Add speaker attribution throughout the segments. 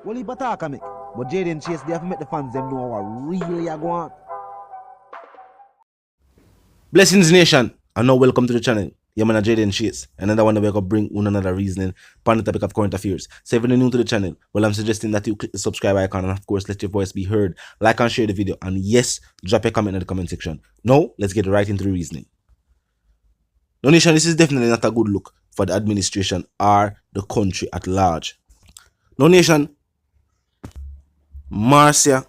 Speaker 1: Well, he attack me, but Jaden Chase, they have to make the fans them know what really are going on.
Speaker 2: Blessings Nation, and now welcome to the channel. Yeah, man, Jaden Chase. Another one that we're going to bring on another reasoning on the topic of current affairs. So if you're new to the channel, well, I'm suggesting that you click the subscribe icon and of course let your voice be heard. Like and share the video, and yes, drop a comment in the comment section. Now, let's get right into the reasoning. Now, Nation, this is definitely not a good look for the administration or the country at large. Now, Nation, Marcia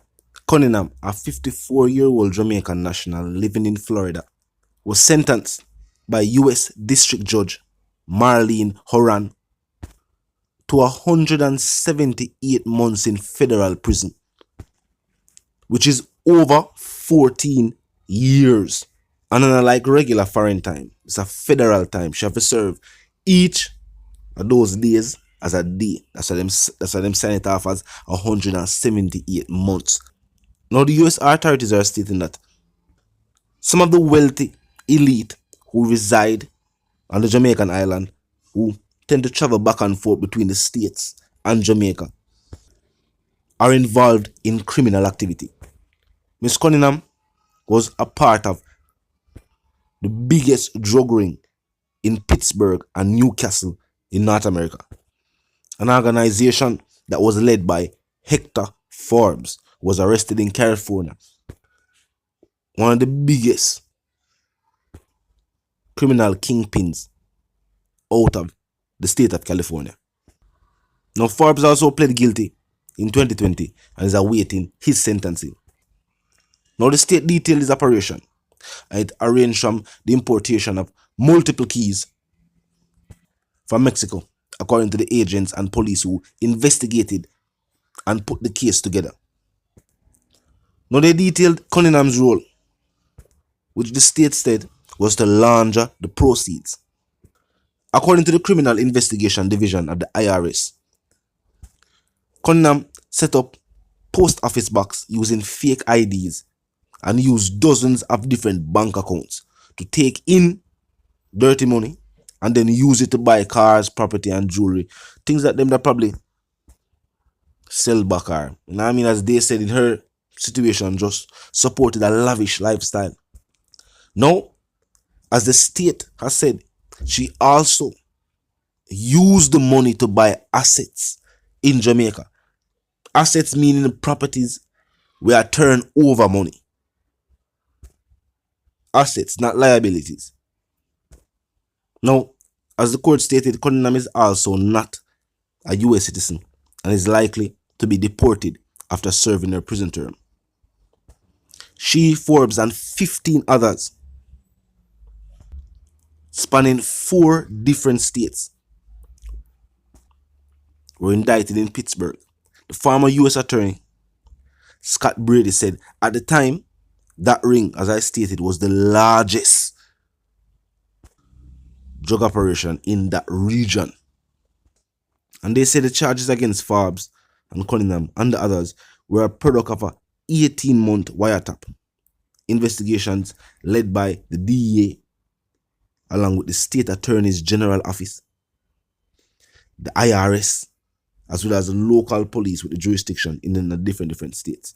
Speaker 2: Cunningham, a 54-year-old Jamaican national living in Florida, was sentenced by U.S. District Judge Marlene Horan to 178 months in federal prison, which is over 14 years. And unlike regular foreign time, it's a federal time. She have to serve each of those days as a day. That's why them sign it off as 178 months. Now the US authorities are stating that some of the wealthy elite who reside on the Jamaican island, who tend to travel back and forth between the States and Jamaica, are involved in criminal activity. Miss Cunningham was a part of the biggest drug ring in Pittsburgh and Newcastle in North America, an organization that was led by Hector Forbes, was arrested in California, one of the biggest criminal kingpins out of the state of California. Now, Forbes also pled guilty in 2020 and is awaiting his sentencing. Now, the state detailed his operation, and it arranged from the importation of multiple keys from Mexico, according to the agents and police who investigated and put the case together. Now, they detailed Cunningham's role, which the state said was to launder the proceeds. According to the Criminal Investigation Division of the IRS, Cunningham set up post office box using fake IDs and used dozens of different bank accounts to take in dirty money and then use it to buy cars, property, and jewelry. Things that them that probably sell back are. You know what I mean? As they said, in her situation, just supported a lavish lifestyle. Now, as the state has said, she also used the money to buy assets in Jamaica. Assets meaning properties where turn over money. Assets, not liabilities. Now, as the court stated, Cunningham is also not a US citizen and is likely to be deported after serving her prison term. She, Forbes, and 15 others, spanning 4 different states, were indicted in Pittsburgh. The former US attorney, Scott Brady, said at the time, that ring, as I stated, was the largest drug operation in that region. And they said the charges against Forbes and Cunningham and the others were a product of a 18-month wiretap investigations led by the DEA along with the State Attorney's General Office, the IRS, as well as the local police with the jurisdiction in the different states.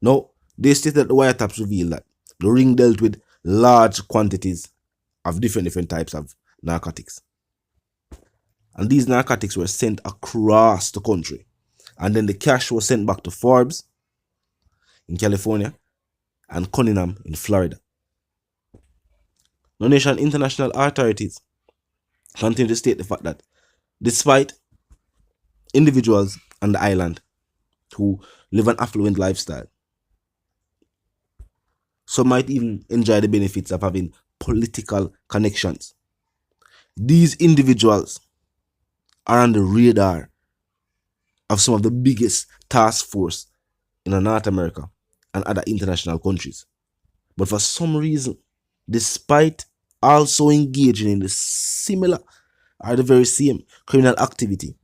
Speaker 2: Now, they stated that the wiretaps revealed that the ring dealt with large quantities of different types of narcotics. And these narcotics were sent across the country. And then the cash was sent back to Forbes in California and Cunningham in Florida. Now, Nation, international authorities continue to state the fact that despite individuals on the island who live an affluent lifestyle, some might even enjoy the benefits of having political connections, these individuals are on the radar of some of the biggest task force in North America and other international countries. But for some reason, despite also engaging in the similar or the very same criminal activity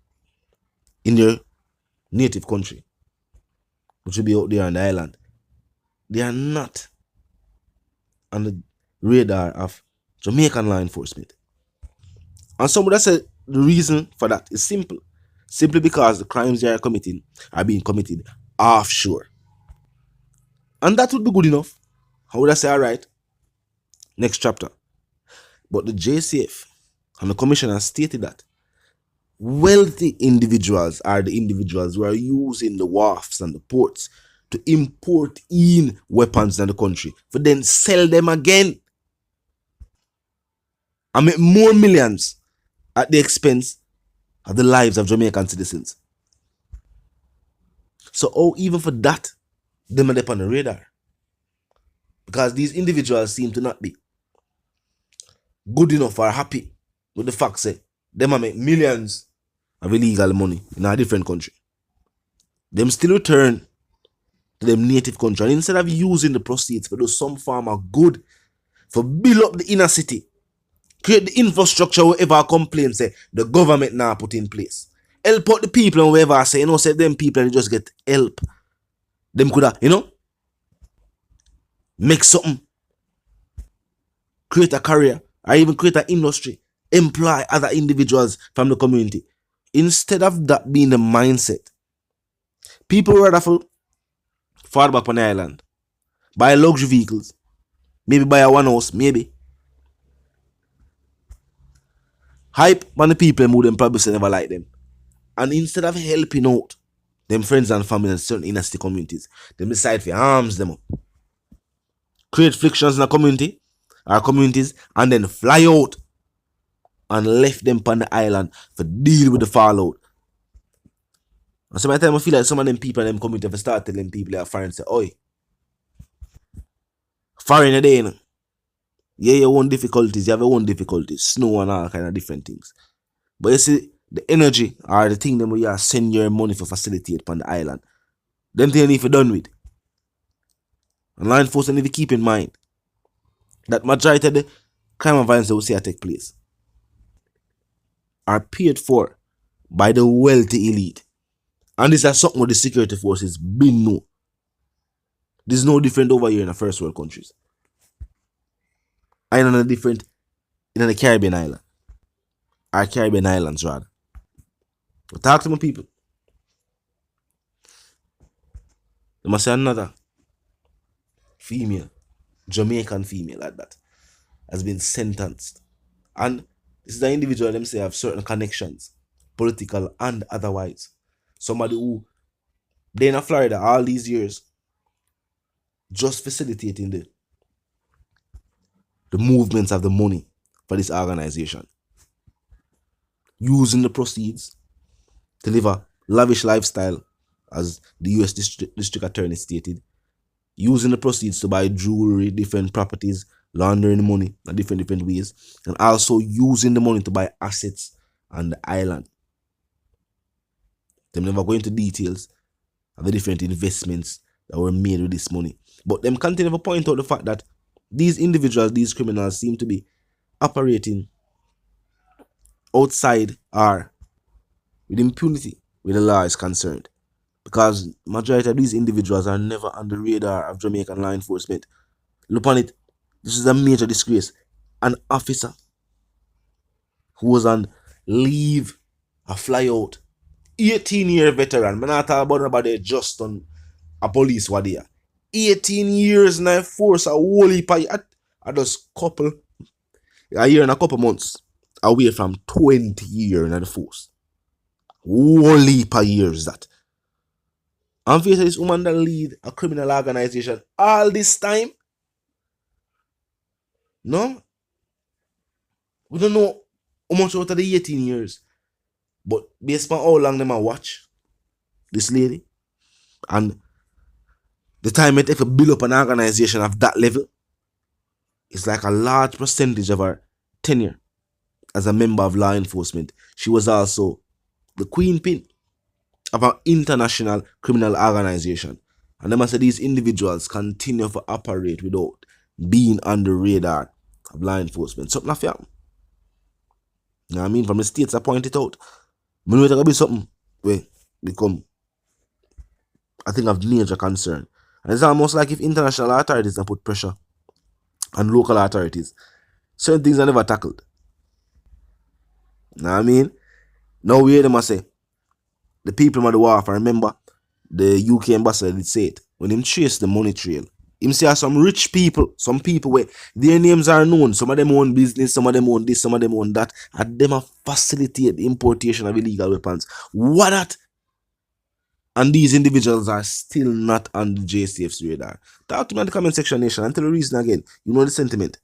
Speaker 2: in their native country, which will be out there on the island, they are not on the radar of Jamaican law enforcement. And some would have said the reason for that is simple. simply because the crimes they are committing are being committed offshore. And that would be good enough. How would I say, all right, next chapter. But the JCF and the commissioner stated that wealthy individuals are the individuals who are using the wharfs and the ports to import in weapons in the country for then sell them again and make more millions at the expense of the lives of Jamaican citizens. So, even for that, them are on the radar. Because these individuals seem to not be good enough or happy with the fact that them are make millions of illegal money in a different country. Them still return to them native country, and instead of using the proceeds for do some form of good, for build up the inner city, create the infrastructure wherever complaints say the government now put in place. Help out the people and wherever say, say them people and just get help. Them could have, make something, create a career, or even create an industry, employ other individuals from the community. Instead of that being the mindset, people rather fall back on the island, buy luxury vehicles, maybe buy a one house, maybe. Hype on the people who them probably say never like them. And instead of helping out them friends and family in certain inner city communities, they decide to arms them up. Create frictions in the community, our communities, and then fly out and left them on the island to deal with the fallout. And sometimes I feel like some of them people in them community have start telling people they are foreign say, oi, foreign a day, you know. Yeah, your own difficulties, you have your own difficulties, snow and all kind of different things. But you see, the energy or the thing that where you send your money for facilitate upon the island, them things need to be done with. And law enforcement need to keep in mind that majority of the crime and violence that we see take place are paid for by the wealthy elite. And this is something where the security forces been know. This is no different over here in the first world countries. And no different in the Caribbean island. Our Caribbean islands rather. But talk to my people. There must be another female, Jamaican female like that, has been sentenced. And this is an individual them say have certain connections, political and otherwise. Somebody who they in Florida all these years just facilitating the movements of the money for this organization. Using the proceeds to live a lavish lifestyle, as the US District Attorney stated. Using the proceeds to buy jewelry, different properties, laundering the money in different ways, and also using the money to buy assets on the island. They never go into details of the different investments that were made with this money. But them continue to point out the fact that these individuals, these criminals, seem to be operating outside or with impunity where the law is concerned. Because majority of these individuals are never on the radar of Jamaican law enforcement. Look on it, this is a major disgrace. An officer who was on leave, a fly out, 18-year veteran. I'm not talking about nobody just on a police what there. 18 years in the force, a whole heap of, I just a year and a couple months away from 20 years in the force. Whole heap of years that. And face this woman that lead a criminal organization all this time. No? We don't know how much out of the 18 years. But based on how long them a watch this lady and the time it take to build up an organization of that level, it's like a large percentage of her tenure as a member of law enforcement. She was also the queen pin of an international criminal organization. And they must say these individuals continue to operate without being on the radar of law enforcement. Something like that. You know what I mean? From the states I point it out. I know it's going to be something where become, I think, of major concern. And it's almost like if international authorities have put pressure on local authorities, certain things are never tackled. You know what I mean? Now we hear them say, the people of the war, remember, the UK ambassador did say it. When him chase the money trail, him say some rich people, some people where their names are known, some of them own business, some of them own this, some of them own that, and them have facilitate the importation of illegal weapons. What that? And these individuals are still not on the JCF's radar. Talk to me in the comment section, nation, and tell the reason again. You know the sentiment.